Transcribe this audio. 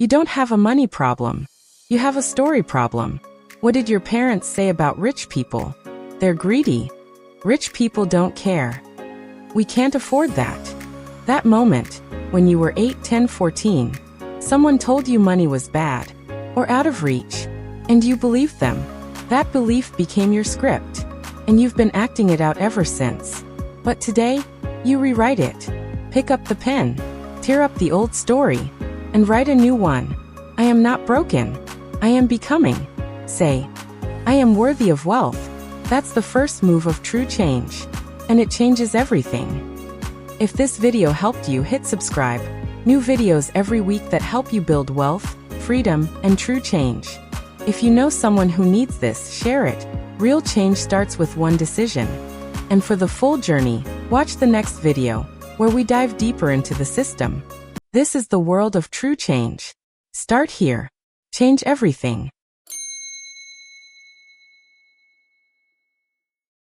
You don't have a money problem. You have a story problem. What did your parents say about rich people? They're greedy. Rich people don't care. We can't afford that. That moment, when you were 8, 10, 14, someone told you money was bad or out of reach, and you believed them. That belief became your script, and you've been acting it out ever since. But today, you rewrite it. Pick up the pen, tear up the old story, and write a new one. I am not broken. I am becoming. Say, I am worthy of wealth. That's the first move of true change, and it changes everything. If this video helped you, hit subscribe. New videos every week that help you build wealth, freedom, and true change. If you know someone who needs this, share it. Real change starts with one decision. And for the full journey, watch the next video, where we dive deeper into the system. This is the world of true change. Start here. Change everything.